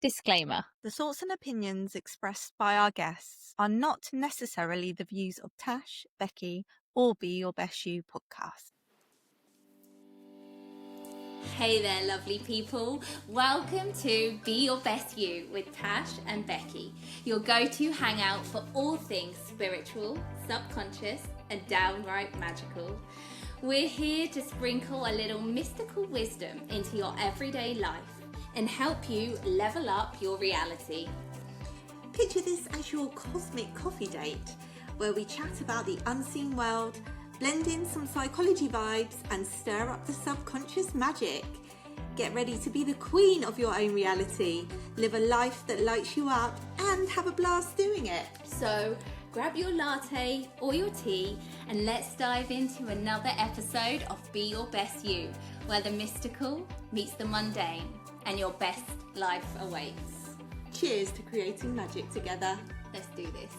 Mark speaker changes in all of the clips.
Speaker 1: Disclaimer.
Speaker 2: The thoughts and opinions expressed by our guests are not necessarily the views of Tash, Becky, or Be Your Best You podcast.
Speaker 1: Hey there, lovely people. Welcome to Be Your Best You with Tash and Becky, your go-to hangout for all things spiritual, subconscious, and downright magical. We're here to sprinkle a little mystical wisdom into your everyday life and help you level up your reality.
Speaker 3: Picture this as your cosmic coffee date, where we chat about the unseen world, blend in some psychology vibes, and stir up the subconscious magic. Get ready to be the queen of your own reality, live a life that lights you up, and have a blast doing it.
Speaker 1: So grab your latte or your tea and let's dive into another episode of Be Your Best You, where the mystical meets the mundane and your best life awaits.
Speaker 3: Cheers to creating magic together.
Speaker 1: Let's do this.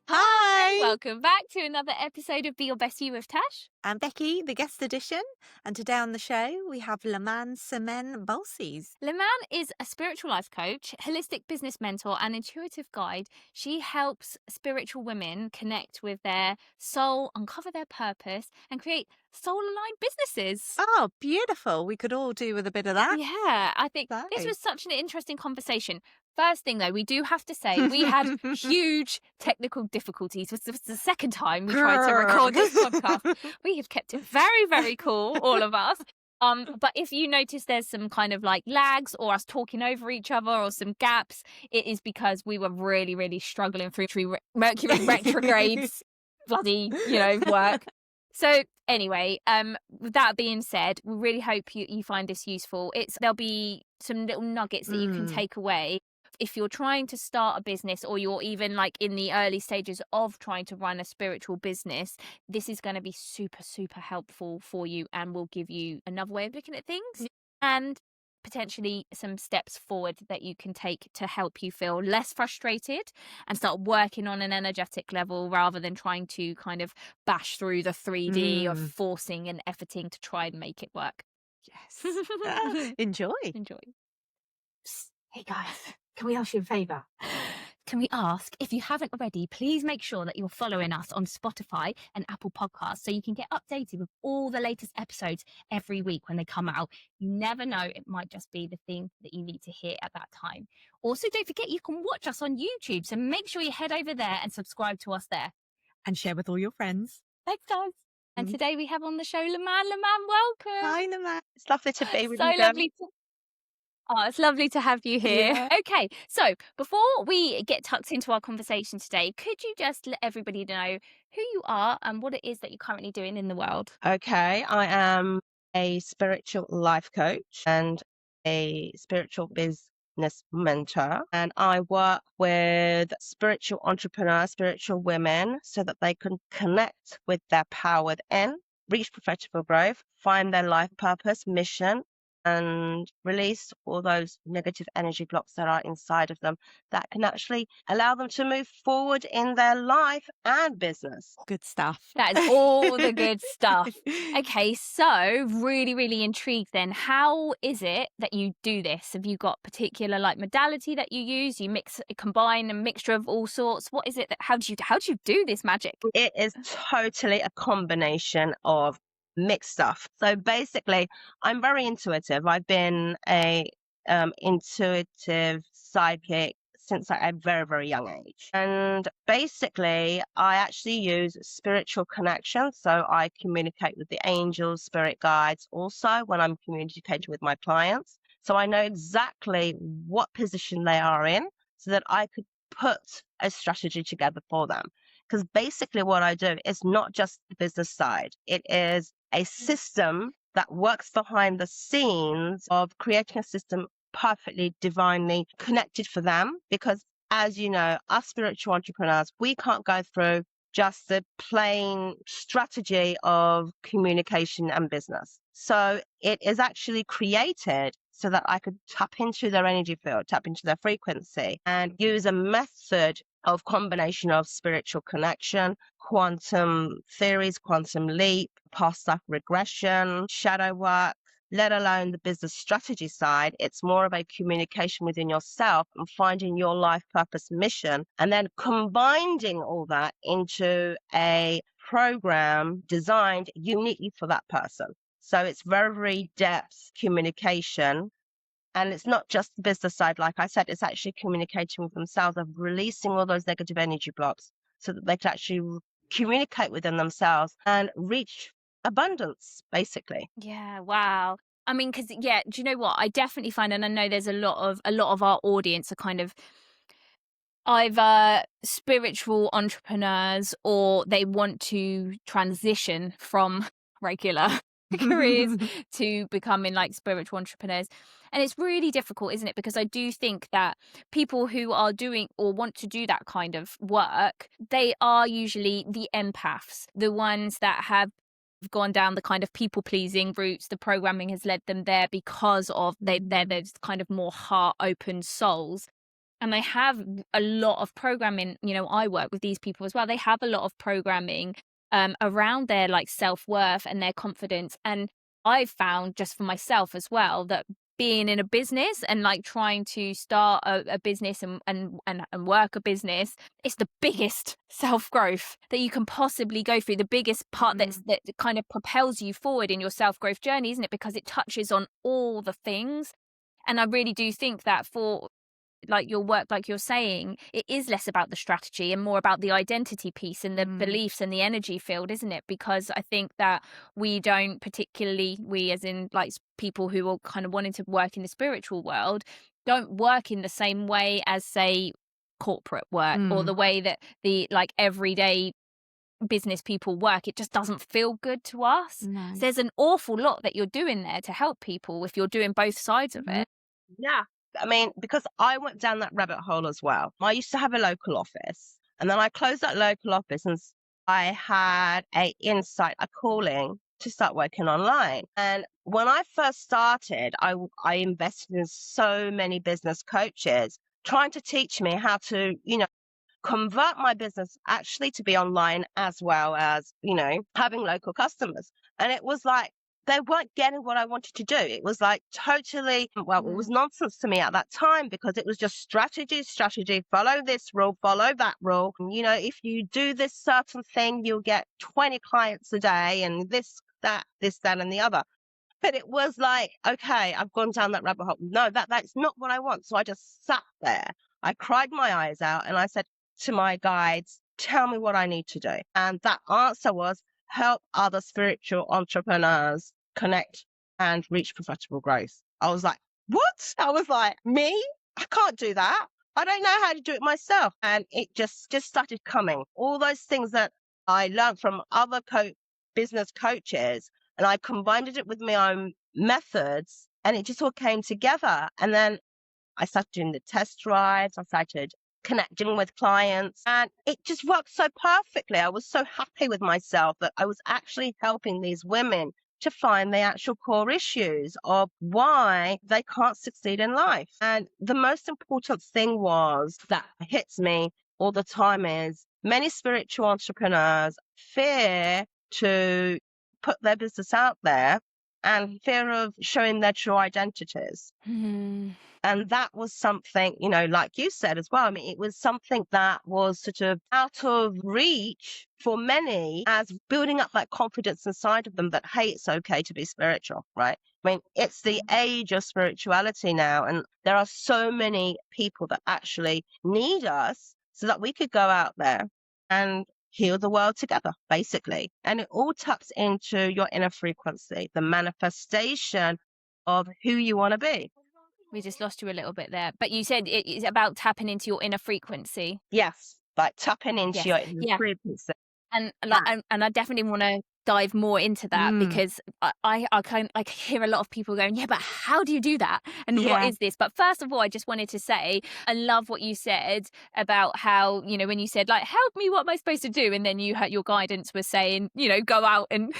Speaker 2: Hi!
Speaker 1: Welcome back to another episode of Be Your Best You with Tash.
Speaker 2: I'm Becky, the guest edition, and today on the show we have Leman Simen Balses.
Speaker 1: Leman is a spiritual life coach, holistic business mentor, and intuitive guide. She helps spiritual women connect with their soul, uncover their purpose, and create soul-aligned businesses.
Speaker 2: Oh, beautiful. We could all do with a bit of that.
Speaker 1: Yeah, I think this was such an interesting conversation. First thing, though, we do have to say we had huge technical difficulties. This was the second time we tried to record this podcast. We have kept it very, very cool, all of us. But if you notice there's some kind of like lags or us talking over each other or some gaps, it is because we were really, really struggling through Mercury retrogrades, bloody, work. So anyway, with that being said, we really hope you find this useful. There'll be some little nuggets that you can take away. If you're trying to start a business or you're even like in the early stages of trying to run a spiritual business, this is going to be super, super helpful for you and will give you another way of looking at things and potentially some steps forward that you can take to help you feel less frustrated and start working on an energetic level rather than trying to kind of bash through the 3D of forcing and efforting to try and make it work.
Speaker 2: Yes. Enjoy.
Speaker 4: Hey guys, can we ask you a favour?
Speaker 1: Can we ask, if you haven't already, please make sure that you're following us on Spotify and Apple Podcasts so you can get updated with all the latest episodes every week when they come out. You never know, it might just be the thing that you need to hear at that time. Also, don't forget you can watch us on YouTube, so make sure you head over there and subscribe to us there.
Speaker 2: And share with all your friends.
Speaker 1: Thanks, guys. And today we have on the show Leman. Leman, welcome.
Speaker 2: Hi, Leman.
Speaker 5: It's lovely to be with you.
Speaker 1: So lovely it's lovely to have you here.
Speaker 2: Yeah.
Speaker 1: Okay, so before we get tucked into our conversation today, could you just let everybody know who you are and what it is that you're currently doing in the world?
Speaker 5: Okay, I am a spiritual life coach and a spiritual business mentor, and I work with spiritual entrepreneurs, spiritual women, so that they can connect with their power within, reach professional growth, find their life purpose, mission, and release all those negative energy blocks that are inside of them that can actually allow them to move forward in their life and business.
Speaker 2: Good stuff.
Speaker 1: That is all the good stuff. Okay, so really, really intrigued then. How is it that you do this? Have you got particular like modality that you use? You combine a mixture of all sorts? What is it how do you do this magic?
Speaker 5: It is totally a combination of mixed stuff. So basically, I'm very intuitive. I've been a intuitive psychic since a very, very young age. And basically, I actually use spiritual connection. So I communicate with the angels, spirit guides, also when I'm communicating with my clients. So I know exactly what position they are in so that I could put a strategy together for them. Because basically what I do is not just the business side. It is a system that works behind the scenes of creating a system perfectly, divinely connected for them. Because as you know, us spiritual entrepreneurs, we can't go through just the plain strategy of communication and business. So it is actually created so that I could tap into their energy field, tap into their frequency, and use a method of combination of spiritual connection, quantum theories, quantum leap, past life regression, shadow work, let alone the business strategy side. It's more of a communication within yourself and finding your life purpose mission, and then combining all that into a program designed uniquely for that person. So it's very, very depth communication. And it's not just the business side. Like I said, it's actually communicating with themselves, of releasing all those negative energy blocks so that they can actually communicate within themselves and reach abundance, basically.
Speaker 1: Yeah, wow. I mean, because do you know what? I definitely find, and I know there's a lot of our audience are kind of either spiritual entrepreneurs, or they want to transition from regular careers to becoming like spiritual entrepreneurs. And it's really difficult, isn't it? Because I do think that people who are doing or want to do that kind of work, they are usually the empaths, the ones that have gone down the kind of people pleasing routes. The programming has led them there because of they're those kind of more heart open souls. And they have a lot of programming. I work with these people as well. They have a lot of programming around their like self-worth and their confidence. And I've found, just for myself as well, that being in a business and like trying to start a business and work a business, it's the biggest self-growth that you can possibly go through, the biggest part that kind of propels you forward in your self-growth journey, isn't it? Because it touches on all the things. And I really do think that for like your work, like you're saying, it is less about the strategy and more about the identity piece and the beliefs and the energy field, isn't it? Because I think that we don't particularly, we as in like people who are kind of wanting to work in the spiritual world, don't work in the same way as, say, corporate work or the way that the like everyday business people work. It just doesn't feel good to us.
Speaker 2: No.
Speaker 1: So there's an awful lot that you're doing there to help people if you're doing both sides of it.
Speaker 5: Yeah. I mean, because I went down that rabbit hole as well. I used to have a local office, and then I closed that local office, and I had a calling to start working online. And when I first started, I invested in so many business coaches trying to teach me how to, convert my business actually to be online, as well as, having local customers. And it was like, they weren't getting what I wanted to do. It was like totally, it was nonsense to me at that time, because it was just strategy, follow this rule, follow that rule. And, if you do this certain thing, you'll get 20 clients a day, and this, that, and the other. But it was like, okay, I've gone down that rabbit hole. No, that's not what I want. So I just sat there. I cried my eyes out, and I said to my guides, tell me what I need to do. And that answer was, help other spiritual entrepreneurs connect and reach profitable growth. I was like, what? I was like, me? I can't do that. I don't know how to do it myself. And it just started coming. All those things that I learned from other business coaches, and I combined it with my own methods, and it just all came together. And then I started doing the test drives. I started connecting with clients, and it just worked so perfectly. I was so happy with myself that I was actually helping these women to find the actual core issues of why they can't succeed in life. And the most important thing was that hits me all the time is many spiritual entrepreneurs fear to put their business out there, and fear of showing their true identities. And that was something, like you said as well. I mean, it was something that was sort of out of reach for many, as building up that confidence inside of them that, hey, it's okay to be spiritual, right? I mean, it's the age of spirituality now. And there are so many people that actually need us so that we could go out there and heal the world together, basically. And it all taps into your inner frequency, the manifestation of who you want to be.
Speaker 1: We just lost you a little bit there. But you said it's about tapping into your inner frequency.
Speaker 5: Yes, like tapping into your inner frequency.
Speaker 1: And I definitely want to dive more into that, because I hear a lot of people going, yeah, but how do you do that? And what is this? But first of all, I just wanted to say, I love what you said about how, when you said, like, help me, what am I supposed to do? And then your guidance was saying, go out and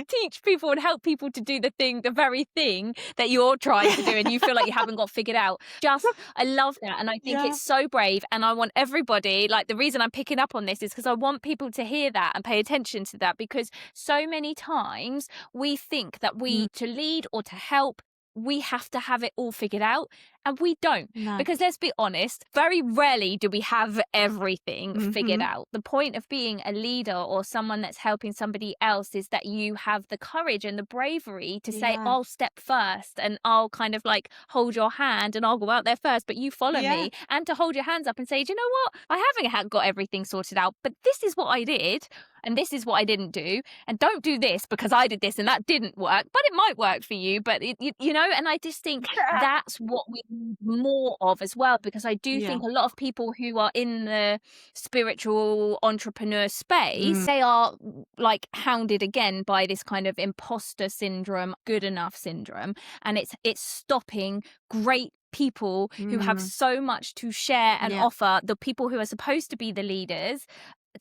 Speaker 1: teach people and help people to do the very thing that you're trying to do and you feel like you haven't got figured out. I love that. And I think it's so brave. And I want everybody, like, the reason I'm picking up on this is because I want people to hear that and pay attention to that, because so many times we think that to lead or to help, we have to have it all figured out, and we don't.
Speaker 2: No.
Speaker 1: Because let's be honest, very rarely do we have everything figured out. The point of being a leader or someone that's helping somebody else is that you have the courage and the bravery to say,
Speaker 2: Yeah.
Speaker 1: I'll step first and I'll kind of like hold your hand and I'll go out there first, but you follow
Speaker 2: Yeah.
Speaker 1: me, and to hold your hands up and say, do you know what? I haven't got everything sorted out, but this is what I did and this is what I didn't do, and don't do this because I did this and that didn't work, but it might work for you. But you know, and I just think that's what we need more of as well, because I do think a lot of people who are in the spiritual entrepreneur space, they are like hounded again by this kind of imposter syndrome, good enough syndrome, and it's stopping great people who have so much to share and offer. The people who are supposed to be the leaders,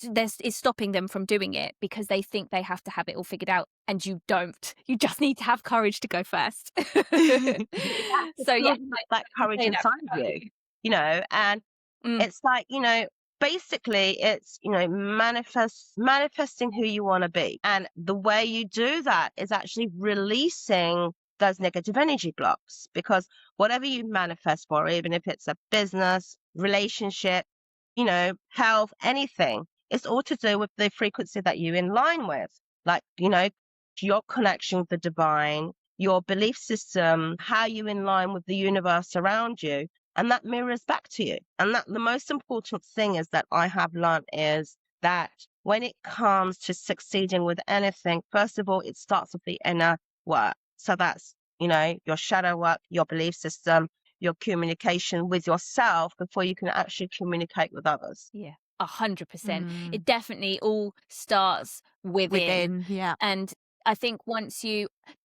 Speaker 1: this is stopping them from doing it because they think they have to have it all figured out, and you don't. You just need to have courage to go first. So yeah,
Speaker 5: that courage inside you, you know, and it's like, you know, basically it's, you know, manifesting who you want to be, and the way you do that is actually releasing those negative energy blocks, because whatever you manifest for, even if it's a business, relationship, you know, health, anything, it's all to do with the frequency that you're in line with. Like, you know, your connection with the divine, your belief system, how you in line with the universe around you, and that mirrors back to you. And that the most important thing is that I have learned is that when it comes to succeeding with anything, first of all, it starts with the inner work. So that's, you know, your shadow work, your belief system, your communication with yourself before you can actually communicate with others.
Speaker 1: Yeah, 100%. It definitely all starts within.
Speaker 2: Yeah.
Speaker 1: And I think once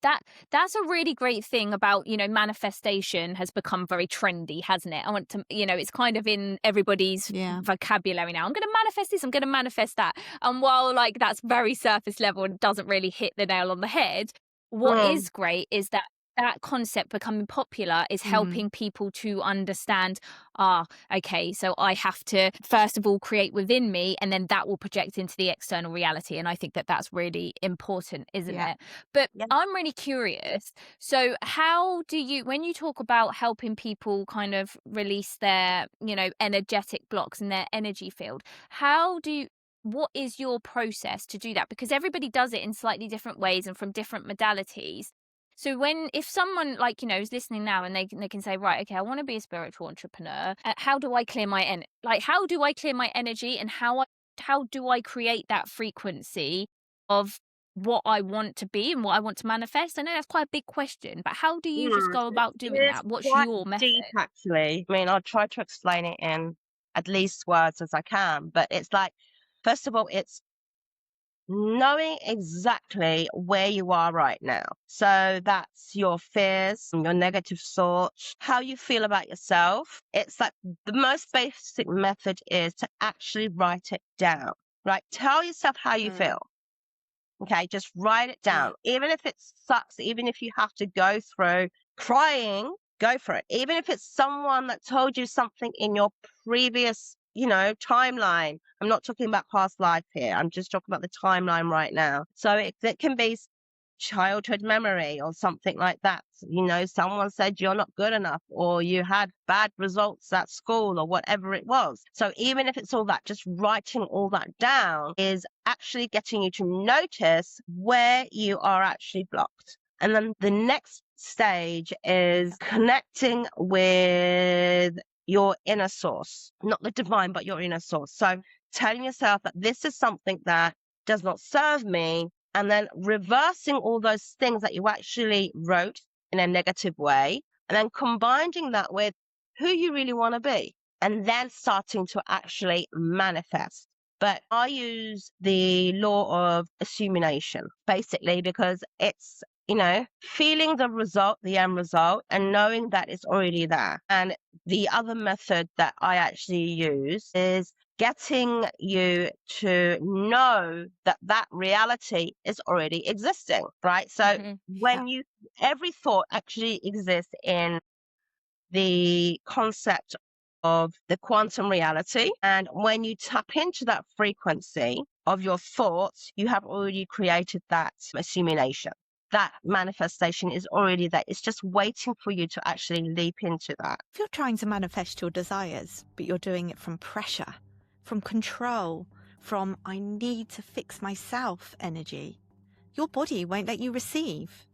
Speaker 1: that's a really great thing about, you know, manifestation has become very trendy, hasn't it? I want to, you know, it's kind of in everybody's vocabulary now. I'm going to manifest this, I'm going to manifest that. And while like that's very surface level and doesn't really hit the nail on the head, what is great is that concept becoming popular is helping people to understand, okay, so I have to first of all create within me, and then that will project into the external reality. And I think that that's really important, isn't it? But I'm really curious. So how do you, when you talk about helping people kind of release their, you know, energetic blocks in their energy field, what is your process to do that? Because everybody does it in slightly different ways and from different modalities. So if someone like, you know, is listening now and they can say, right, okay, I want to be a spiritual entrepreneur. How do I clear my how do I clear my energy, and how do I create that frequency of what I want to be and what I want to manifest? I know that's quite a big question, but how do you just go about doing that? What's your method?
Speaker 5: Deep, actually. I mean, I'll try to explain it in at least words as I can, but it's like, first of all, it's knowing exactly where you are right now. So that's your fears, your negative thoughts, how you feel about yourself. It's like the most basic method is to actually write it down, right? Tell yourself how you feel. Okay, just write it down. Even if it sucks, even if you have to go through crying, go for it. Even if it's someone that told you something in your previous, you know, timeline. I'm not talking about past life here. I'm just talking about the timeline right now. So it can be childhood memory or something like that. You know, someone said you're not good enough, or you had bad results at school, or whatever it was. So even if it's all that, just writing all that down is actually getting you to notice where you are actually blocked. And then the next stage is connecting with your inner source, not the divine, but your inner source. So telling yourself that this is something that does not serve me, and then reversing all those things that you actually wrote in a negative way, and then combining that with who you really want to be, and then starting to actually manifest. But I use the law of assimilation, basically, because it's, you know, feeling the result, the end result, and knowing that it's already there. And the other method that I actually use is getting you to know that that reality is already existing, right? So when every thought actually exists in the concept of the quantum reality. And when you tap into that frequency of your thoughts, you have already created that assimilation. That manifestation is already there. It's just waiting for you to actually leap into that.
Speaker 2: If you're trying to manifest your desires, but you're doing it from pressure, from control, from I need to fix myself energy, your body won't let you receive.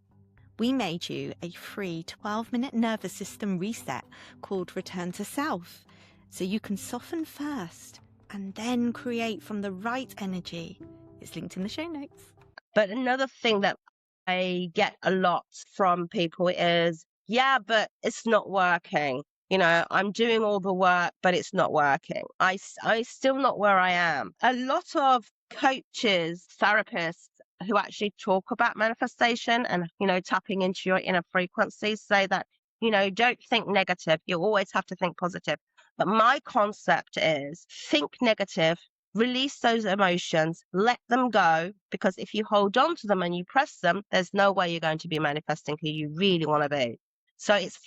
Speaker 2: We made you a free 12-minute nervous system reset called Return to Self, so you can soften first and then create from the right energy. It's linked in the show notes.
Speaker 5: But another thing that I get a lot from people is, yeah, but it's not working. You know, I'm doing all the work, but it's not working. I still not where I am. A lot of coaches, therapists who actually talk about manifestation and, you know, tapping into your inner frequencies say that, you know, don't think negative. You always have to think positive. But my concept is think negative, release those emotions, let them go, because if you hold on to them and you press them, there's no way you're going to be manifesting who you really want to be. So it's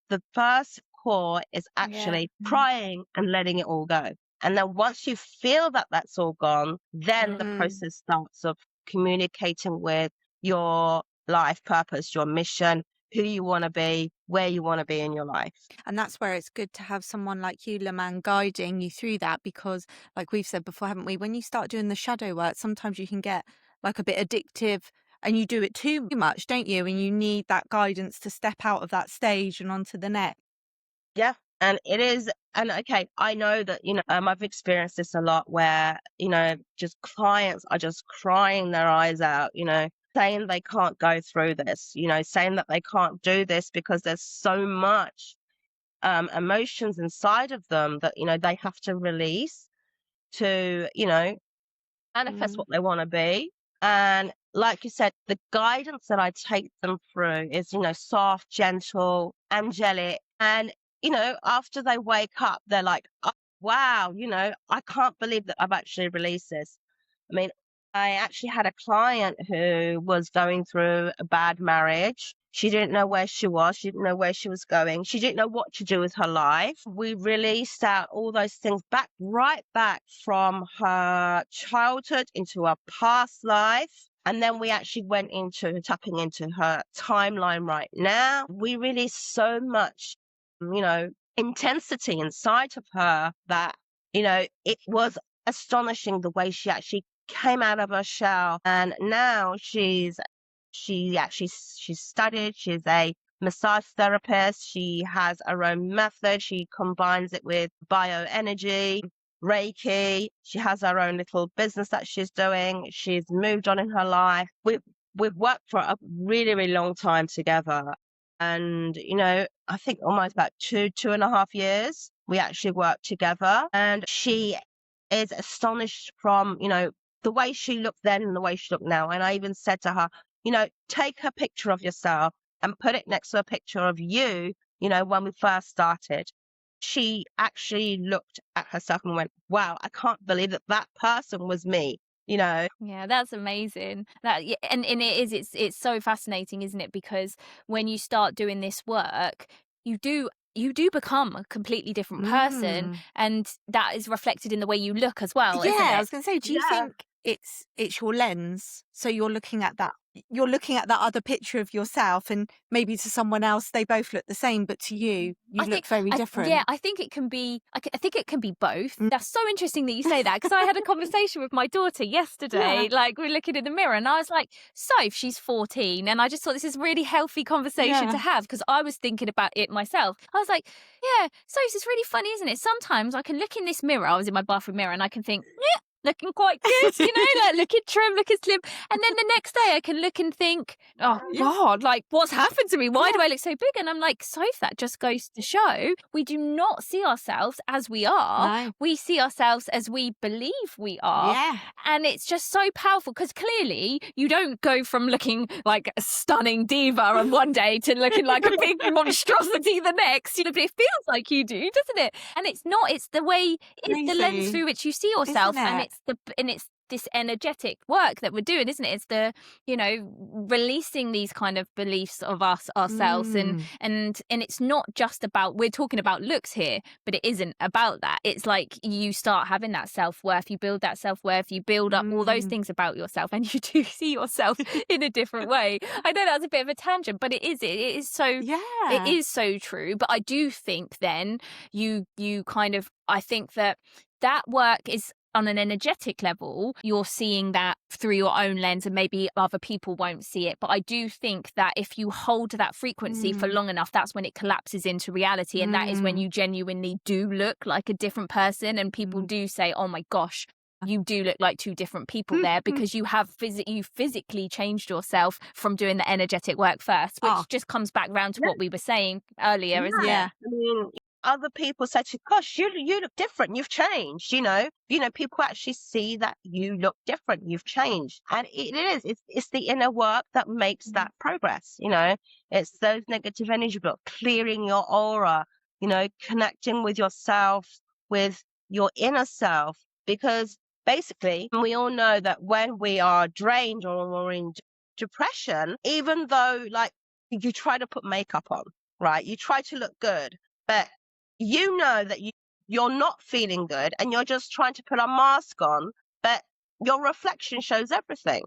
Speaker 5: the first core is actually crying and letting it all go. And then once you feel that that's all gone, then the process starts of communicating with your life purpose, your mission, who you want to be, where you want to be in your life.
Speaker 2: And that's where it's good to have someone like you, Leman, guiding you through that, because like we've said before, haven't we, when you start doing the shadow work, sometimes you can get like a bit addictive and you do it too much, don't you? And you need that guidance to step out of that stage and onto the next.
Speaker 5: Yeah. And it is, and okay, I know that, you know, I've experienced this a lot where, you know, just clients are just crying their eyes out, you know, saying they can't go through this, you know, saying that they can't do this because there's so much emotions inside of them that, you know, they have to release to, you know, manifest what they want to be. And like you said, the guidance that I take them through is, you know, soft, gentle, angelic. And, you know, after they wake up, they're like, oh, wow, you know, I can't believe that I've actually released this. I mean, I actually had a client who was going through a bad marriage. She didn't know where she was. She didn't know where she was going. She didn't know what to do with her life. We released out all those things right back from her childhood into her past life. And then we actually went into tapping into her timeline right now. We released so much, you know, intensity inside of her that, you know, it was astonishing the way she actually came out of her shell. And now she studied, she's a massage therapist, she has her own method, she combines it with bioenergy, Reiki, she has her own little business that she's doing, she's moved on in her life. We've worked for a really, really long time together. And, you know, I think almost about 2.5 years we actually worked together. And she is astonished from, you know, the way she looked then and the way she looked now. And I even said to her, you know, take a picture of yourself and put it next to a picture of you, you know, when we first started. She actually looked at herself and went, wow, I can't believe that that person was me, you know.
Speaker 1: Yeah, that's amazing. And it's so fascinating, isn't it? Because when you start doing this work, you do become a completely different person, and that is reflected in the way you look as well.
Speaker 2: Yeah,
Speaker 1: isn't it?
Speaker 2: I was going to say, do you think it's your lens? So you're looking at that other picture of yourself, and maybe to someone else they both look the same, but to you look very different.
Speaker 1: Yeah, I think it can be. I think it can be both. That's so interesting that you say that, because I had a conversation with my daughter yesterday. Like, we were looking in the mirror, and I was like, Soph, she's 14, and I just thought this is a really healthy conversation to have, because I was thinking about it myself. I was like, yeah, Soph, it's really funny, isn't it? Sometimes I can look in this mirror. I was in my bathroom mirror, and I can think, yeah, looking quite good, you know, like looking trim, looking slim. And then the next day I can look and think, oh God, like what's happened to me? Why do I look so big? And I'm like, Soph, that just goes to show we do not see ourselves as we are. No. We see ourselves as we believe we are. Yeah. And it's just so powerful, because clearly you don't go from looking like a stunning diva on one day to looking like a big monstrosity the next, you know, but it feels like you do, doesn't it? And it's not, it's the way, it's the lens through which you see yourself, and it's this energetic work that we're doing, isn't it? It's the, releasing these kind of beliefs of ourselves, and it's not just about, we're talking about looks here, but it isn't about that. It's like you start having that self-worth, you build that self-worth, you build up all those things about yourself, and you do see yourself in a different way. I know that's a bit of a tangent, but it is so true. But I do think then I think that work is on an energetic level, you're seeing that through your own lens, and maybe other people won't see it. But I do think that if you hold that frequency for long enough, that's when it collapses into reality. And that is when you genuinely do look like a different person. And people do say, oh my gosh, you do look like two different people there, because you have you physically changed yourself from doing the energetic work first, which just comes back round to what we were saying earlier, isn't it?
Speaker 5: I mean, other people say to you, gosh, you look different, you've changed, people actually see that you look different, you've changed. And it's the inner work that makes that progress. It's those negative energy blocks, clearing your aura, connecting with yourself, with your inner self, because basically we all know that when we are drained or we're in depression, even though like you try to put makeup on, right, you try to look good, but you know that you're not feeling good and you're just trying to put a mask on, but your reflection shows everything.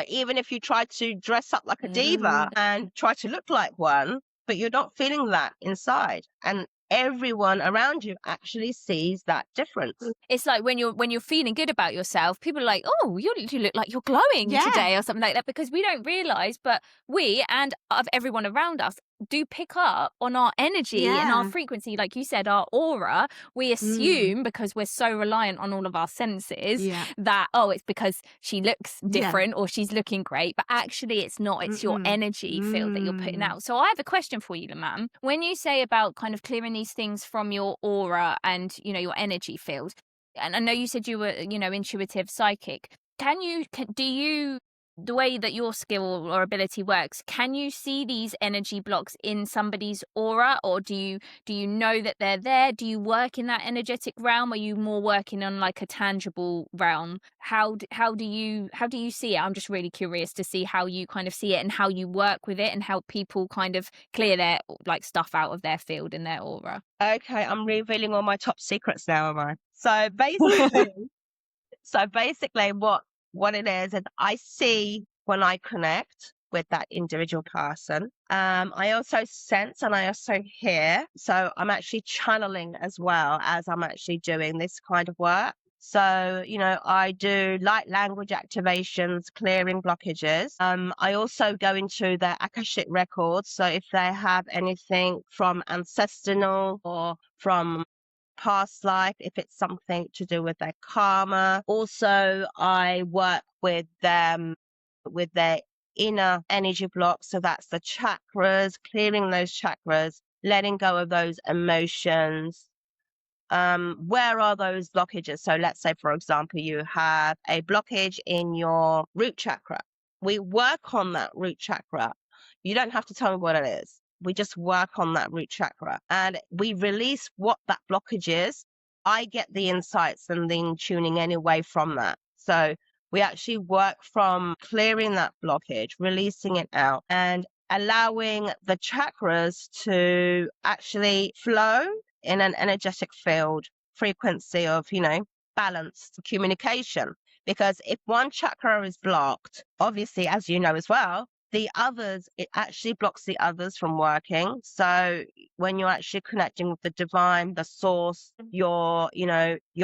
Speaker 5: Even if you try to dress up like a diva and try to look like one, but you're not feeling that inside. And everyone around you actually sees that difference.
Speaker 1: It's like when you're feeling good about yourself, people are like, oh, you look like you're glowing today or something like that, because we don't realize, but we and of everyone around us do pick up on our energy and our frequency, like you said, our aura. We assume, because we're so reliant on all of our senses, that it's because she looks different or she's looking great, but actually it's not. It's your energy field that you're putting out. So I have a question for you, Leman. When you say about kind of clearing these things from your aura and your energy field, and I know you said you were intuitive psychic, do you, the way that your skill or ability works, can you see these energy blocks in somebody's aura, or do you know that they're there? Do you work in that energetic realm? Are you more working on like a tangible realm? How do you see it? I'm just really curious to see how you kind of see it and how you work with it and how people kind of clear their like stuff out of their field in their aura.
Speaker 5: Okay, I'm revealing all my top secrets now, am I? So basically what it is I see when I connect with that individual person. I also sense and I also hear. So I'm actually channeling as well as I'm actually doing this kind of work. So, I do light language activations, clearing blockages. I also go into their Akashic records. So if they have anything from ancestral or from past life, if it's something to do with their karma. Also, I work with them with their inner energy blocks. So that's the chakras, clearing those chakras, letting go of those emotions. Where are those blockages? So let's say, for example, you have a blockage in your root chakra. We work on that root chakra. You don't have to tell me what it is. We just work on that root chakra and we release what that blockage is. I get the insights and the tuning anyway from that. So we actually work from clearing that blockage, releasing it out and allowing the chakras to actually flow in an energetic field, frequency of, balanced communication. Because if one chakra is blocked, obviously, as you know as well, the others, it actually blocks the others from working. So when you're actually connecting with the divine, the source, your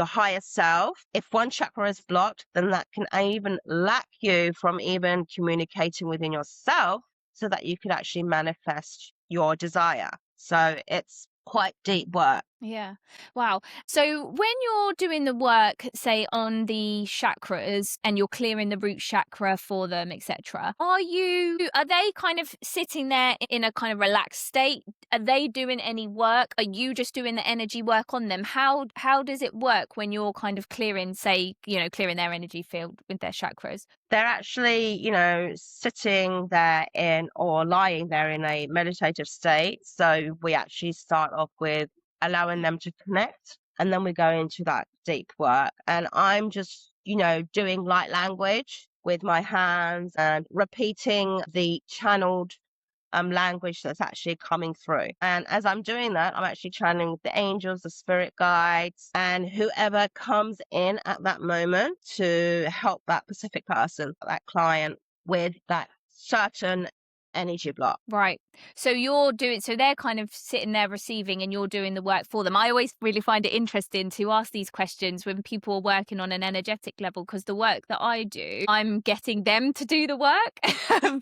Speaker 5: higher self, if one chakra is blocked, then that can even lack you from even communicating within yourself so that you can actually manifest your desire. So it's quite deep work.
Speaker 1: Yeah. Wow. So when you're doing the work, say on the chakras and you're clearing the root chakra for them, etc., are they kind of sitting there in a kind of relaxed state? Are they doing any work? Are you just doing the energy work on them? How does it work when you're kind of clearing, say, clearing their energy field with their chakras?
Speaker 5: They're actually, sitting there or lying there in a meditative state. So we actually start off with allowing them to connect, and then we go into that deep work. And I'm just doing light language with my hands and repeating the channeled language that's actually coming through. And as I'm doing that, I'm actually channeling the angels, the spirit guides, and whoever comes in at that moment to help that specific person, that client, with that certain energy block.
Speaker 1: Right. So they're kind of sitting there receiving and you're doing the work for them. I always really find it interesting to ask these questions when people are working on an energetic level, because the work that I do, I'm getting them to do the work.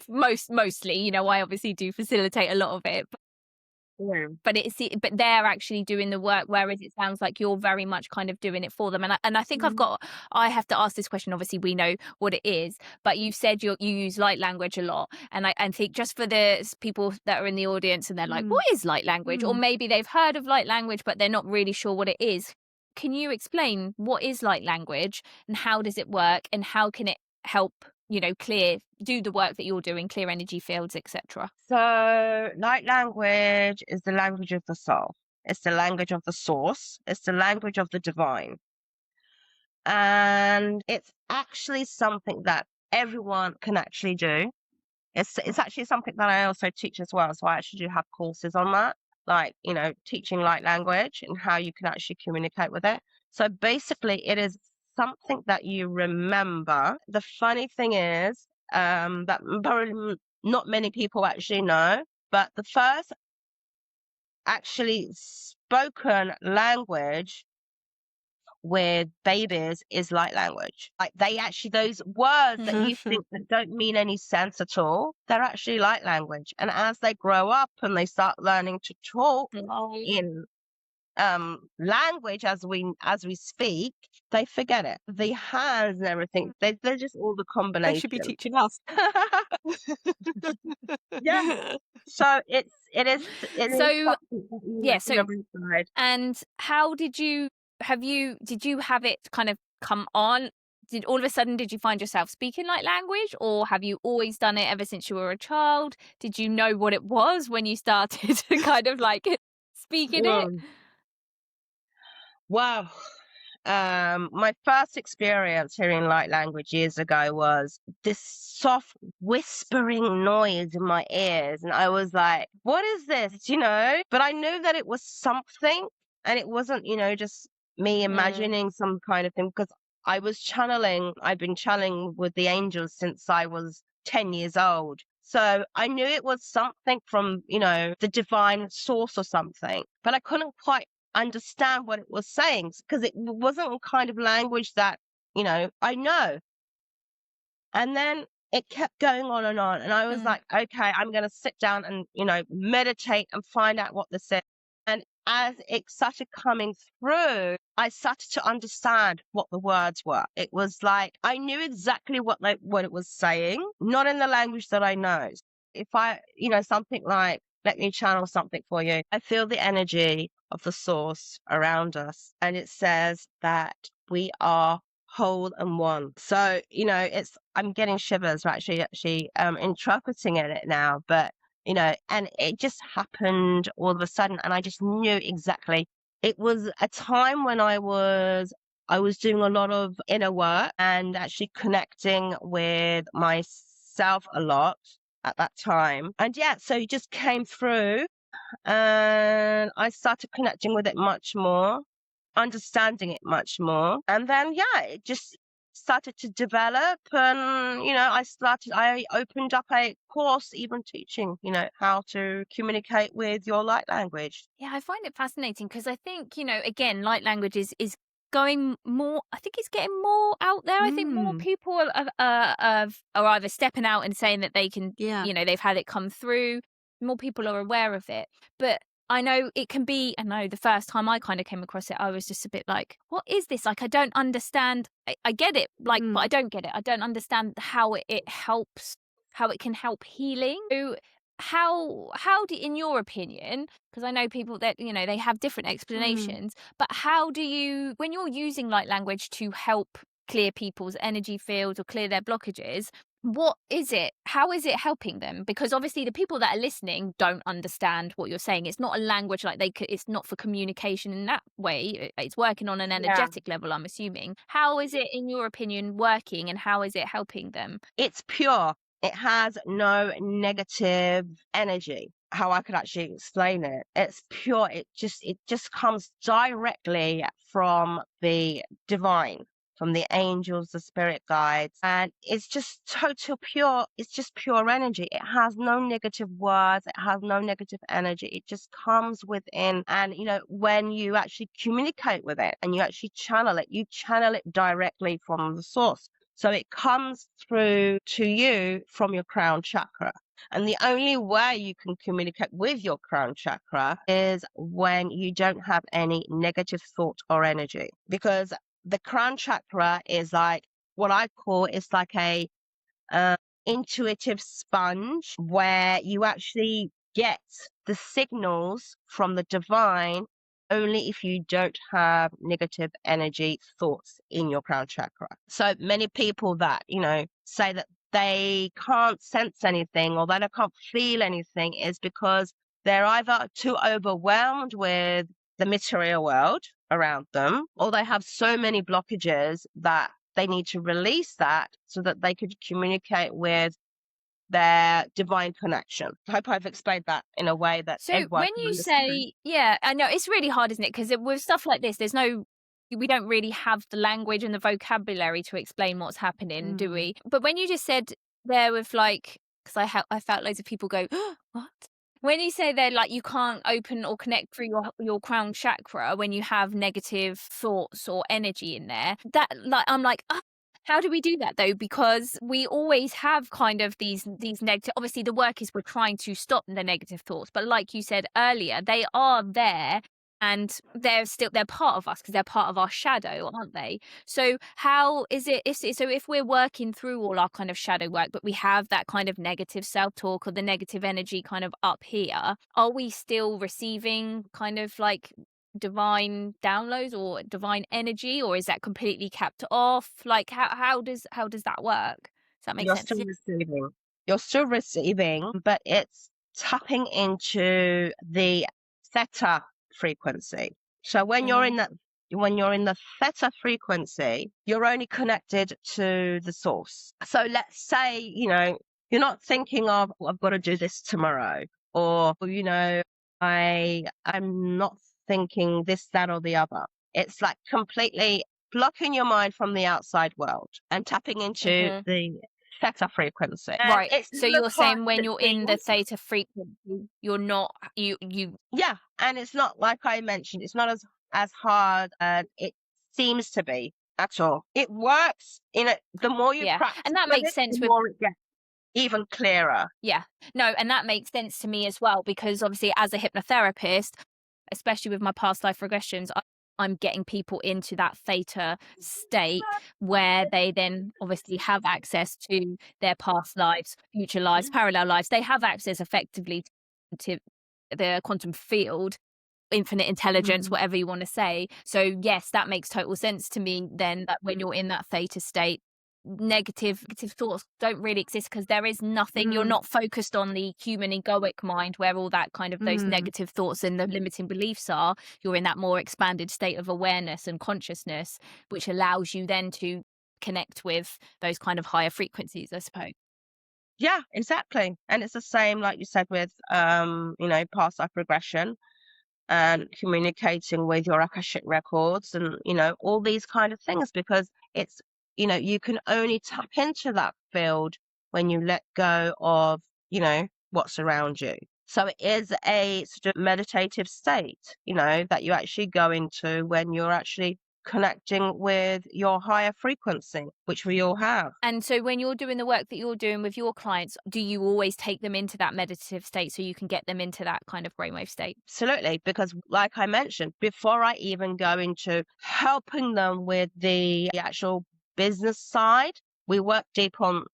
Speaker 1: Mostly, I obviously do facilitate a lot of it. But they're actually doing the work, whereas it sounds like you're very much kind of doing it for them. And I think I have to ask this question. Obviously, we know what it is, but you said you use light language a lot, and I think just for the people that are in the audience and they're like, what is light language? Or maybe they've heard of light language, but they're not really sure what it is. Can you explain what is light language and how does it work and how can it help do the work that you're doing, clear energy fields, etc.?
Speaker 5: So light language is the language of the soul. It's the language of the source. It's the language of the divine. And it's actually something that everyone can actually do. It's actually something that I also teach as well. So I actually do have courses on that, like, teaching light language and how you can actually communicate with it. So basically it is something that you remember. The funny thing is that probably not many people actually know, but the first actually spoken language with babies is light language. Like those words that you think that don't mean any sense at all, they're actually light language. And as they grow up and they start learning to talk in language as we speak, they forget it. The hands and everything, they're just all the combination.
Speaker 2: They should be teaching us.
Speaker 5: Yeah. So it is.
Speaker 1: So yeah. So and how did you have it kind of come on? Did all of a sudden did you find yourself speaking light language, or have you always done it ever since you were a child? Did you know what it was when you started to kind of like speaking it?
Speaker 5: Wow. My first experience hearing light language years ago was this soft whispering noise in my ears. And I was like, what is this? But I knew that it was something, and it wasn't, just me imagining some kind of thing, because I've been channeling with the angels since I was 10 years old. So I knew it was something from, the divine source or something, but I couldn't quite understand what it was saying, because it wasn't a kind of language that I know. And then it kept going on, and I was like, okay, I'm going to sit down and meditate and find out what this is. And as it started coming through, I started to understand what the words were. It was like I knew exactly what it was saying, not in the language that I know. If I something like, let me channel something for you, I feel the energy of the source around us, and it says that we are whole and one. So I'm getting shivers actually interpreting it now, but and it just happened all of a sudden, and I just knew exactly. It was a time when I was doing a lot of inner work and actually connecting with myself a lot at that time. And so it just came through, and I started connecting with it much more, understanding it much more. And then it just started to develop, and I opened up a course even teaching how to communicate with your light language.
Speaker 1: I find it fascinating, because I think again, light language is going more. I think it's getting more out there. I think more people are either stepping out and saying that they can they've had it come through. More people are aware of it. But I know it can be, the first time I kind of came across it, I was just a bit like, what is this? Like, I don't understand. I get it, but I don't get it. I don't understand how it helps, how it can help healing. So how do, in your opinion, because I know people that, they have different explanations, but how do you, when you're using light language to help clear people's energy fields or clear their blockages, what is it? How is it helping them? Because obviously the people that are listening don't understand what you're saying. It's not a language like it's not for communication in that way. It's working on an
Speaker 5: Yeah.
Speaker 1: energetic level, I'm assuming. How is it, in your opinion, working, and how is it helping them?
Speaker 5: It's pure. It has no negative energy. How I could actually explain it. It's pure. It just comes directly from the divine, from the angels, the spirit guides, and it's just total pure. It's just pure energy. It has no negative words. It has no negative energy. It just comes within. And when you actually communicate with it and you actually channel it directly from the source. So it comes through to you from your crown chakra. And the only way you can communicate with your crown chakra is when you don't have any negative thought or energy. Because the crown chakra is like what I call, it's like a intuitive sponge where you actually get the signals from the divine only if you don't have negative energy thoughts in your crown chakra. So many people that, say that they can't sense anything or that they can't feel anything is because they're either too overwhelmed with the material world around them, or they have so many blockages that they need to release that so that they could communicate with their divine connection. I hope I've explained that in a way that
Speaker 1: So
Speaker 5: everyone
Speaker 1: when
Speaker 5: can
Speaker 1: you
Speaker 5: understand.
Speaker 1: say, yeah, I know it's really hard, isn't it? Because with stuff like this, we don't really have the language and the vocabulary to explain what's happening, do we? But when you just said there with because I felt loads of people go, what? When you say they're like, you can't open or connect through your crown chakra when you have negative thoughts or energy in there, that I'm like, how do we do that though? Because we always have kind of these negative. Obviously, the work is we're trying to stop the negative thoughts, but like you said earlier, they are there, and they're part of us because they're part of our shadow, aren't they? So how is it? If we're working through all our kind of shadow work, but we have that kind of negative self-talk or the negative energy kind of up here, are we still receiving kind of like divine downloads or divine energy, or is that completely capped off? Like how does that work? Does that make
Speaker 5: You're
Speaker 1: sense?
Speaker 5: still receiving. You're still receiving, but it's tapping into the theta frequency. So when you're in the theta frequency, you're only connected to the source. So let's say, you're not thinking of, "Oh, I've got to do this tomorrow," or, I'm not thinking this, that, or the other. It's like completely blocking your mind from the outside world and tapping into the theta frequency. And
Speaker 1: Right.
Speaker 5: it's
Speaker 1: So
Speaker 5: not a
Speaker 1: you're saying when
Speaker 5: private
Speaker 1: you're
Speaker 5: thing.
Speaker 1: in the theta frequency, you're not you.
Speaker 5: Yeah, and it's not, like I mentioned, it's not as hard as it seems to be at all. It works. The more you
Speaker 1: Yeah,
Speaker 5: practice
Speaker 1: and that
Speaker 5: with
Speaker 1: makes
Speaker 5: it, the
Speaker 1: sense with
Speaker 5: more it gets even clearer.
Speaker 1: yeah. No, and that makes sense to me as well, because obviously as a hypnotherapist, especially with my past life regressions, I'm getting people into that theta state where they then obviously have access to their past lives, future lives, parallel lives. They have access effectively to the quantum field, infinite intelligence, whatever you want to say. So yes, that makes total sense to me then, that when you're in that theta state, negative thoughts don't really exist because there is nothing. You're not focused on the human egoic mind where all that kind of those negative thoughts and the limiting beliefs are. You're in that more expanded state of awareness and consciousness, which allows you then to connect with those kind of higher frequencies, I suppose.
Speaker 5: Yeah, exactly. And it's the same, like you said, with past life regression and communicating with your Akashic records and, all these kind of things, because it's, you can only tap into that field when you let go of, what's around you. So it is a sort of meditative state, that you actually go into when you're actually connecting with your higher frequency, which we all have.
Speaker 1: And so when you're doing the work that you're doing with your clients, do you always take them into that meditative state so you can get them into that kind of brainwave state?
Speaker 5: Absolutely, because like I mentioned, before I even go into helping them with the actual business side, we work deep on,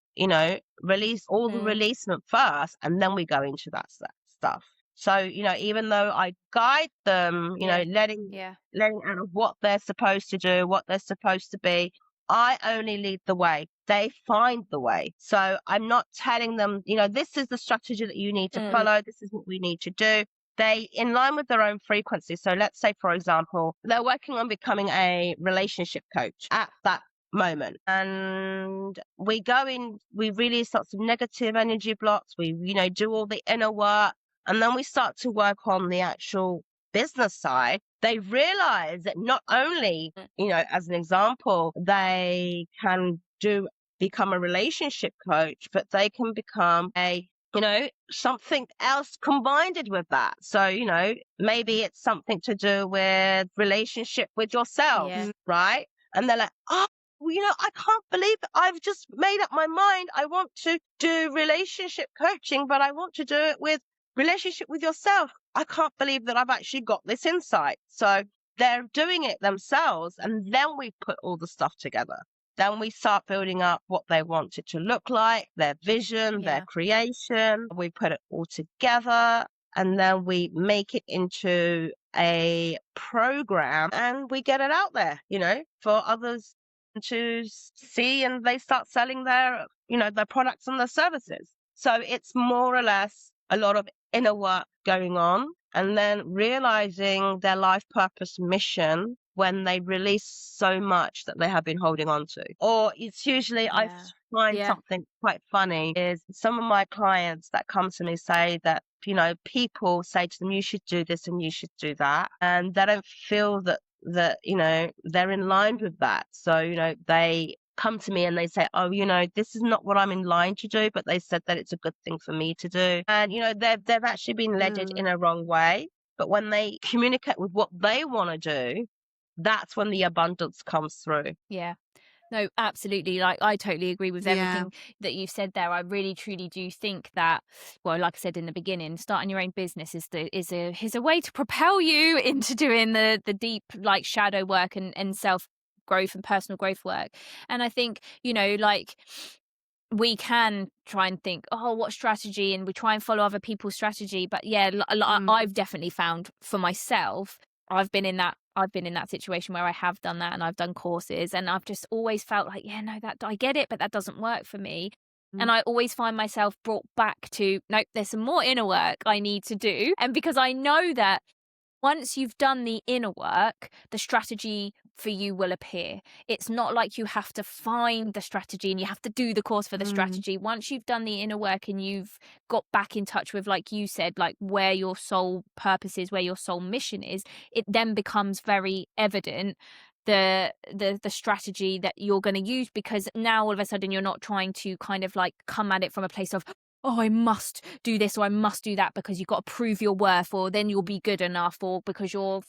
Speaker 5: release all the releasement first, and then we go into that stuff. So, even though I guide them, letting out of what they're supposed to do, what they're supposed to be, I only lead the way. They find the way. So I'm not telling them, this is the strategy that you need to follow. This is what we need to do. They, in line with their own frequency. So let's say, for example, they're working on becoming a relationship coach at that moment. And we go in, we release lots of negative energy blocks. We, do all the inner work. And then we start to work on the actual business side. They realize that not only, as an example, they can become a relationship coach, but they can become something else combined with that. So, maybe it's something to do with relationship with yourself, right? And they're like, oh, I can't believe it. I've just made up my mind. I want to do relationship coaching, but I want to do it with relationship with yourself. I can't believe that I've actually got this insight. So they're doing it themselves. And then we put all the stuff together. Then we start building up what they want it to look like, their vision, their creation. We put it all together, and then we make it into a program, and we get it out there, for others to see, and they start selling their products and their services. So it's more or less a lot of inner work going on, and then realizing their life purpose mission when they release so much that they have been holding on to. Or it's usually, I find something quite funny is some of my clients that come to me say that, people say to them, you should do this and you should do that. And they don't feel that, they're in line with that. So, they come to me and they say, oh, this is not what I'm in line to do, but they said that it's a good thing for me to do. And, they've actually been led in a wrong way. But when they communicate with what they want to do, that's when the abundance comes through.
Speaker 1: Yeah. No, absolutely. Like, I totally agree with everything that you've said there. I really, truly do think that, well, like I said in the beginning, starting your own business is a way to propel you into doing the deep, like, shadow work and self growth and personal growth work. And I think, we can try and think, oh, what strategy? And we try and follow other people's strategy. But I've definitely found for myself, I've been in that situation where I have done that, and I've done courses, and I've just always felt like, that I get it, but that doesn't work for me. And I always find myself brought back to, nope, there's some more inner work I need to do. And because I know that once you've done the inner work, the strategy for you will appear. It's not like you have to find the strategy and you have to do the course for the strategy. Once you've done the inner work and you've got back in touch with, like you said, like where your soul purpose is, where your soul mission is, it then becomes very evident the strategy that you're going to use, because now all of a sudden you're not trying to kind of like come at it from a place of, oh, I must do this or I must do that because you've got to prove your worth, or then you'll be good enough, or because you're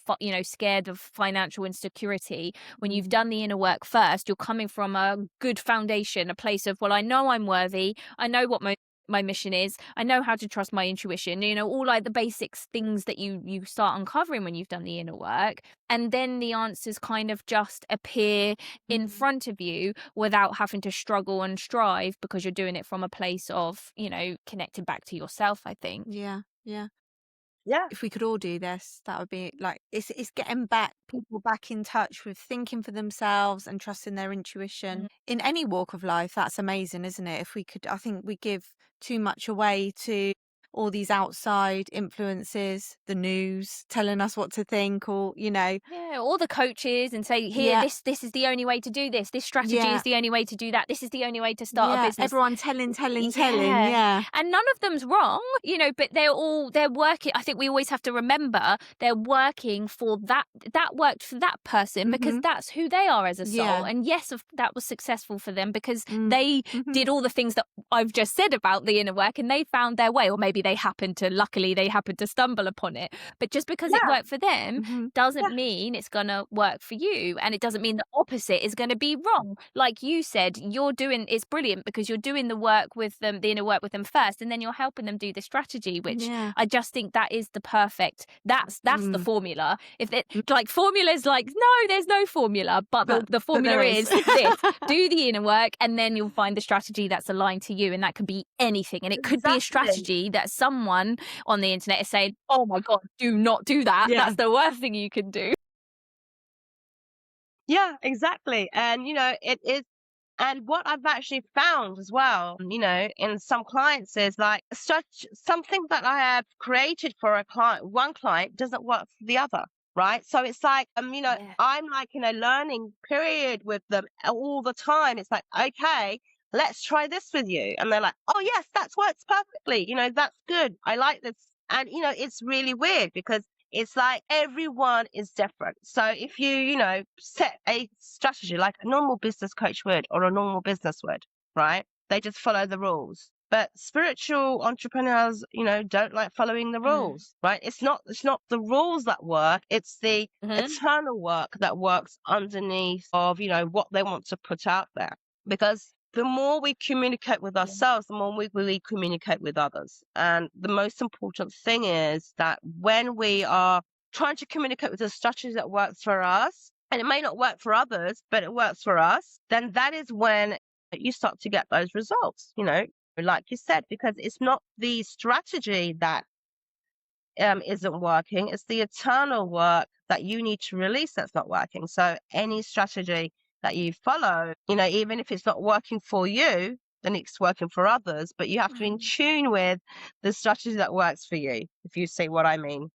Speaker 1: scared of financial insecurity. When you've done the inner work first, you're coming from a good foundation, a place of, well, I know I'm worthy, I know what my mission is, I know how to trust my intuition, all like the basics, things that you start uncovering when you've done the inner work. And then the answers kind of just appear in front of you without having to struggle and strive, because you're doing it from a place of, connecting back to yourself, I think.
Speaker 2: Yeah.
Speaker 5: Yeah.
Speaker 2: If we could all do this, that would be like, it's getting people back in touch with thinking for themselves and trusting their intuition in any walk of life. That's amazing, isn't it? If we could, I think we give too much away to all these outside influences, the news telling us what to think, or
Speaker 1: all the coaches, and say, here, this is the only way to do this strategy is the only way to do that, this is the only way to start a business.
Speaker 2: Everyone telling
Speaker 1: and none of them's wrong, but they're working. I think we always have to remember they're working for that worked for that person because that's who they are as a soul. And yes, that was successful for them because they did all the things that I've just said about the inner work, and they found their way, or maybe they happened to stumble upon it. But just because it worked for them doesn't mean it's going to work for you, and it doesn't mean the opposite is going to be wrong. Like you said, it's brilliant because you're doing the work with them, the inner work with them first, and then you're helping them do the strategy, which I just think that is the perfect, that's the formula. If it, like, formula's like, no, there's no formula, but the formula is this: do the inner work, and then you'll find the strategy that's aligned to you, and that could be anything. And it could be a strategy that someone on the internet is saying, oh my God, do not do that. That's the worst thing you can do.
Speaker 5: Yeah, exactly. And, it is. And what I've actually found as well, in some clients is like such something that I have created for a client, one client doesn't work for the other. Right. So it's like,
Speaker 1: Yeah.
Speaker 5: I'm like in a learning period with them all the time. It's like, okay, let's try this with you. And they're like, oh, yes, that works perfectly. That's good. I like this. And, it's really weird because it's like everyone is different. So if you, set a strategy like a normal business coach would or a normal business would, right? They just follow the rules. But spiritual entrepreneurs, don't like following the rules, right? It's not the rules that work. It's the eternal work that works underneath of, what they want to put out there. Because the more we communicate with ourselves, the more we communicate with others. And the most important thing is that when we are trying to communicate with a strategy that works for us, and it may not work for others, but it works for us, then that is when you start to get those results, like you said, because it's not the strategy that isn't working. It's the eternal work that you need to release that's not working. So any strategy that you follow, even if it's not working for you, then it's working for others. But you have to be in tune with the strategy that works for you, if you see what I mean.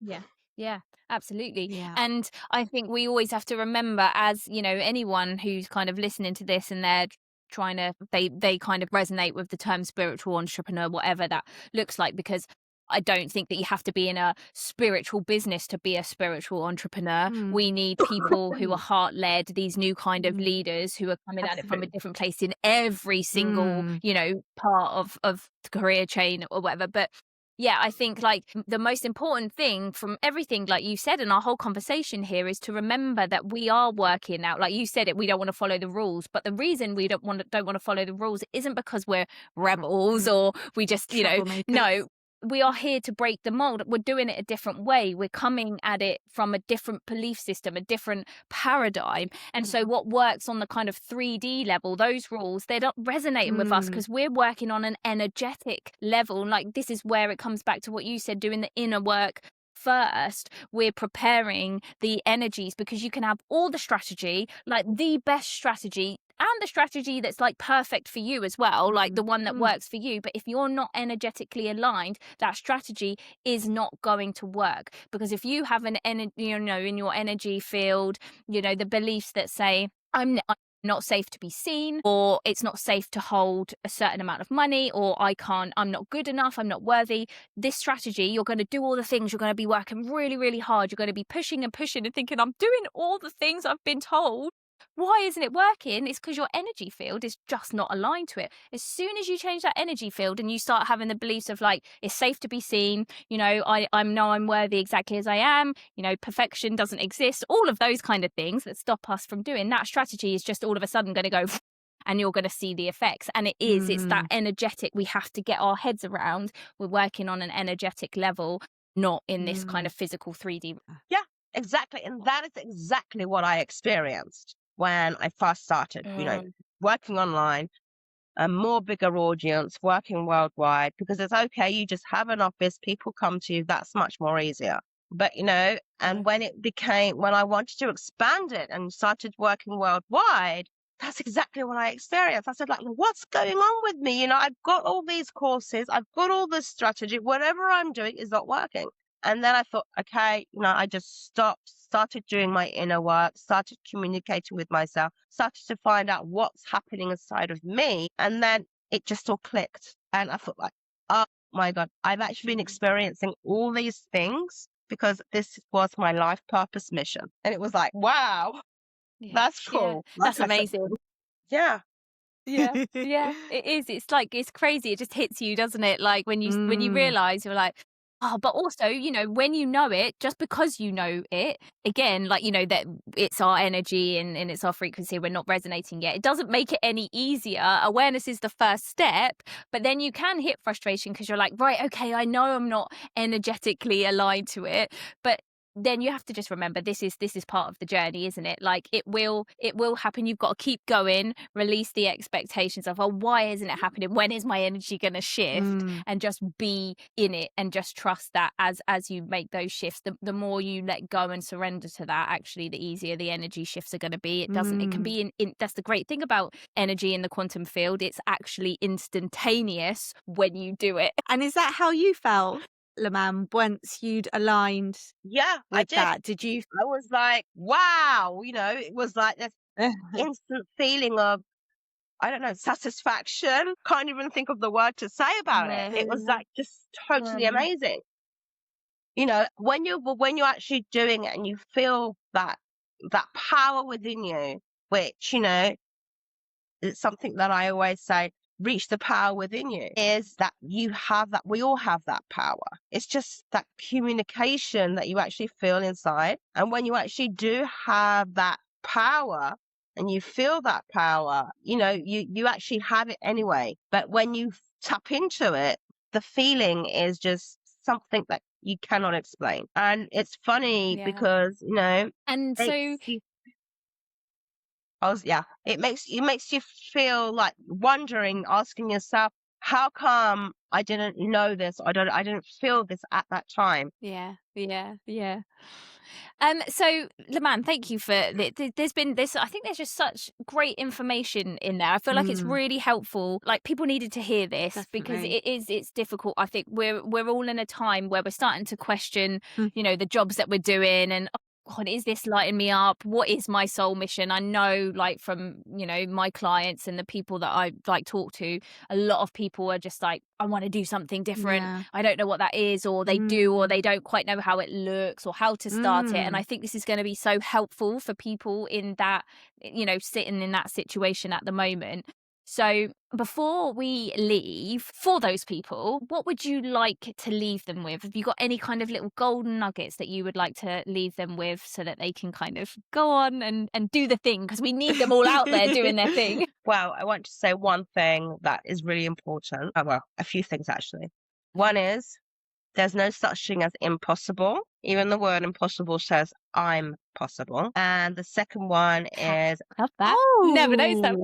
Speaker 1: Yeah, absolutely.
Speaker 2: Yeah.
Speaker 1: And I think we always have to remember, as anyone who's kind of listening to this and they're trying to, they kind of resonate with the term spiritual entrepreneur, whatever that looks like, because I don't think that you have to be in a spiritual business to be a spiritual entrepreneur. We need people who are heart-led, these new kind of leaders who are coming at it from a different place in every single, part of the career chain or whatever. But yeah, I think like the most important thing from everything, like you said in our whole conversation here, is to remember that we are working out. Like you said, we don't want to follow the rules, but the reason we don't want to follow the rules isn't because we're rebels or we just, no. We are here to break the mold. We're doing it a different way. We're coming at it from a different belief system, a different paradigm. And so what works on the kind of 3D level, those rules, they're not resonating with us because we're working on an energetic level. Like this is where it comes back to what you said, doing the inner work first. We're preparing the energies, because you can have all the strategy, like the best strategy, and the strategy that's like perfect for you as well, like the one that works for you. But if you're not energetically aligned, that strategy is not going to work. Because if you have an in your energy field, the beliefs that say, I'm not safe to be seen, or it's not safe to hold a certain amount of money, or I'm not good enough, I'm not worthy. This strategy, you're going to do all the things, you're going to be working really, really hard, you're going to be pushing and pushing and thinking, I'm doing all the things I've been told. Why isn't it working? It's because your energy field is just not aligned to it. As soon as you change that energy field and you start having the beliefs of like, it's safe to be seen, I'm worthy exactly as I am, perfection doesn't exist, all of those kind of things that stop us from doing that strategy is just all of a sudden going to go and you're going to see the effects. And it's that energetic we have to get our heads around. We're working on an energetic level, not in this kind of physical 3D.
Speaker 5: Yeah, exactly. And that is exactly what I experienced when I first started, working online, a more bigger audience, working worldwide, because it's okay. You just have an office, people come to you. That's much more easier. But, and when I wanted to expand it and started working worldwide, that's exactly what I experienced. I said, like, what's going on with me? I've got all these courses, I've got all this strategy, whatever I'm doing is not working. And then I thought, okay, I just started doing my inner work, started communicating with myself, started to find out what's happening inside of me. And then it just all clicked. And I thought like, oh my God, I've actually been experiencing all these things because this was my life purpose mission. And it was like, wow, that's cool.
Speaker 1: Yeah, that's amazing.
Speaker 5: Yeah.
Speaker 1: Yeah, it is. It's like, it's crazy. It just hits you, doesn't it? Like when you realize, you're like, oh, but also, when you know it, just because you know it, again, like, that it's our energy and it's our frequency, we're not resonating yet. It doesn't make it any easier. Awareness is the first step, but then you can hit frustration because you're like, right, okay, I know I'm not energetically aligned to it, but then you have to just remember this is part of the journey, isn't it? Like it will happen. You've got to keep going, release the expectations of, oh, why isn't it happening? When is my energy going to shift? And just be in it and just trust that as you make those shifts, the more you let go and surrender to that, actually, the easier the energy shifts are going to be. It can be that's the great thing about energy in the quantum field. It's actually instantaneous when you do it.
Speaker 2: And is that how you felt, Leman, once you'd aligned
Speaker 5: I did.
Speaker 2: that? Did you?
Speaker 5: I was like, wow, it was like this instant feeling of, I don't know, satisfaction. Can't even think of the word to say about it. It was like just totally amazing. When you're actually doing it and you feel that power within you, which, it's something that I always say, reach the power within you, is that you have that. We all have that power. It's just that communication that you actually feel inside. And when you actually do have that power and you feel that power, you actually have it anyway. But when you tap into it, the feeling is just something that you cannot explain. And it's funny because,
Speaker 1: and so
Speaker 5: it makes you feel like wondering, asking yourself, how come I didn't know this? I didn't feel this at that time.
Speaker 1: Yeah. So Leman, thank you for there's been this. I think there's just such great information in there. I feel like it's really helpful. Like people needed to hear this. Definitely. Because it's difficult. I think we're all in a time where we're starting to question, the jobs that we're doing and, God, is this lighting me up? What is my soul mission? I know, like, from, my clients and the people that I talk to, a lot of people are just like, I want to do something different. Yeah. I don't know what that is, or they do, or they don't quite know how it looks or how to start it. And I think this is going to be so helpful for people in that, sitting in that situation at the moment. So before we leave, for those people, what would you like to leave them with? Have you got any kind of little golden nuggets that you would like to leave them with so that they can kind of go on and do the thing? Because we need them all out there doing their thing.
Speaker 5: Well, I want to say one thing that is really important. Well, a few things actually. One is, there's no such thing as impossible. Even the word impossible says I'm possible. And the second one is,
Speaker 1: love that. Never knows that.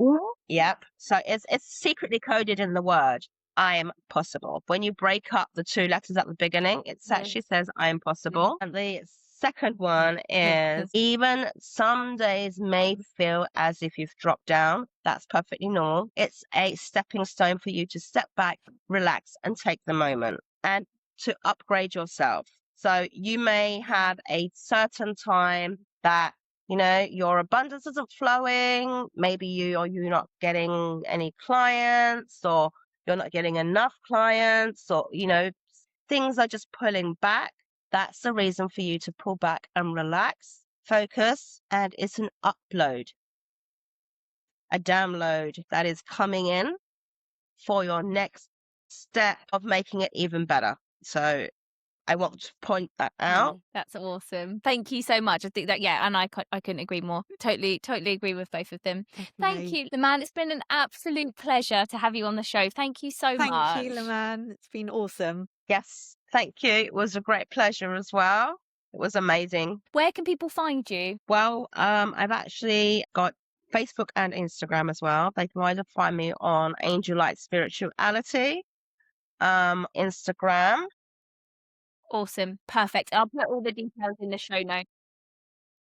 Speaker 5: Yep. So it's secretly coded in the word I'm possible. When you break up the two letters at the beginning, it actually says I'm possible. And the second one is, even some days may feel as if you've dropped down. That's perfectly normal. It's a stepping stone for you to step back, relax, and take the moment and to upgrade yourself. So you may have a certain time that, your abundance isn't flowing. Maybe you're not getting any clients, or you're not getting enough clients, or, things are just pulling back. That's the reason for you to pull back and relax, focus, and it's an upload, a download that is coming in for your next step of making it even better. So I want to point that out.
Speaker 1: That's awesome. Thank you so much. I think that, and I couldn't agree more. Totally agree with both of them. Definitely. Thank you, Leman. It's been an absolute pleasure to have you on the show. Thank you so much.
Speaker 2: Thank you, Leman. It's been awesome.
Speaker 5: Yes, thank you. It was a great pleasure as well. It was amazing.
Speaker 1: Where can people find you?
Speaker 5: Well, I've actually got Facebook and Instagram as well. They can either find me on Angel Light Spirituality, Instagram.
Speaker 1: Awesome. Perfect. I'll put all the details in the show notes.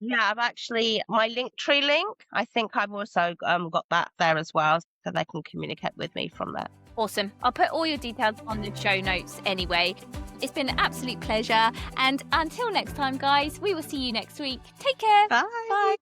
Speaker 5: Yeah, I've actually, my Linktree link, I think I've also got that there as well, so they can communicate with me from there.
Speaker 1: Awesome. I'll put all your details on the show notes anyway. It's been an absolute pleasure. And until next time, guys, we will see you next week. Take care.
Speaker 2: Bye.
Speaker 1: Bye.